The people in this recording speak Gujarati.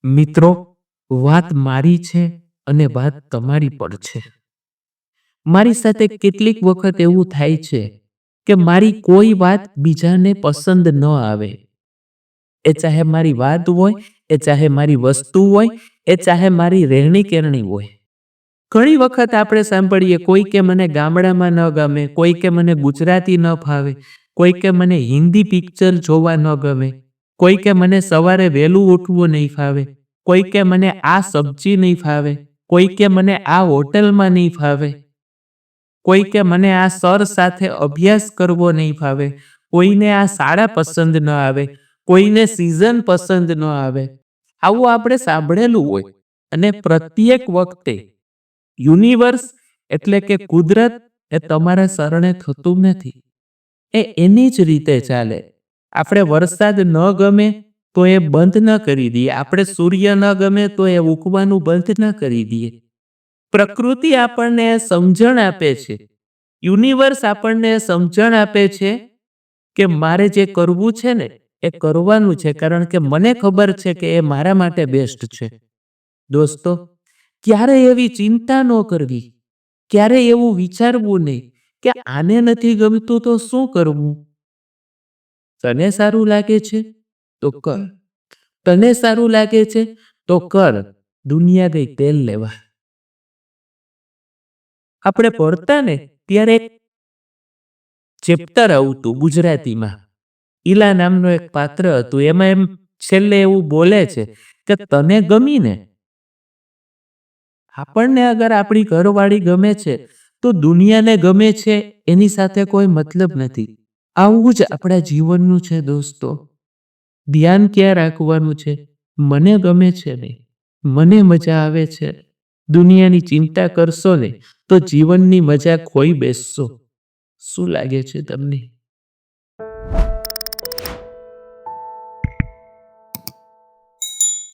મિત્રો, વાત મારી છે અને વાત તમારી પર છે. મારી સાથે કેટલીક વખત એવું થાય છે કે મારી કોઈ વાત બીજાને પસંદ ન આવે. એ ચાહે મારી વાત હોય, એ ચાહે મારી વસ્તુ હોય, એ ચાહે મારી રહેણી કહેણી હોય. ઘણી વખત આપણે સાંભળીએ કોઈ કે મને ગામડામાં ન ગમે, કોઈ કે મને ગુજરાતી ન ફાવે, કોઈ કે મને હિન્દી પિક્ચર જોવા ન ગમે, કોઈ કે મને સવારે વહેલું ઉઠવું નહીં ફાવે, કોઈ કે મને આ સબ્જી નહીં ફાવે, કોઈ કે મને આ હોટલમાં નહીં ફાવે, કોઈ કે મને આ સર સાથે અભ્યાસ કરવો નહીં ફાવે, કોઈને આ શાળા પસંદ ન આવે, કોઈને સિઝન પસંદ ન આવે. આવું આપણે સાંભળેલું હોય. અને પ્રત્યેક વખતે યુનિવર્સ એટલે કે કુદરત એ તમારા શરણે થતું નથી. એ એની જ રીતે ચાલે. આપણે વરસાદ ન ગમે તો એ બંધ ન કરી દઈએ, આપણે સૂર્ય ન ગમે તો એ ઉગવાનું બંધ ન કરી દઈએ. પ્રકૃતિ આપણને સમજણ આપે છે, યુનિવર્સ આપણને સમજણ આપે છે કે મારે જે કરવું છે ને એ કરવાનું છે, કારણ કે મને ખબર છે કે એ મારા માટે બેસ્ટ છે. દોસ્તો, ક્યારે એવી ચિંતા ન કરવી, ક્યારે એવું વિચારવું નહીં કે આને નથી ગમતું તો શું કરવું. તને સારું લાગે છે તો કર, તને સારું લાગે છે તો કર. દુનિયા ગઈ તેલ લેવા. આપણે ભણતા ને ત્યારે એક ચેપ્ટર આવતું ગુજરાતીમાં, ઈલા નામનું એક પાત્ર હતું. એમાં એમ છેલ્લે એવું બોલે છે કે તને ગમી ને, આપણને અગર આપણી ઘરવાળી ગમે છે તો દુનિયાને ગમે છે એની સાથે કોઈ મતલબ નથી. આવું જ આપણા જીવનનું છે દોસ્તો. ધ્યાન ક્યાં રાખવાનું છે? મને ગમે છે ને, મને મજા આવે છે. દુનિયાની ચિંતા કરશો ને તો જીવનની મજા ખોઈ બેસશો. શું લાગે છે તમને?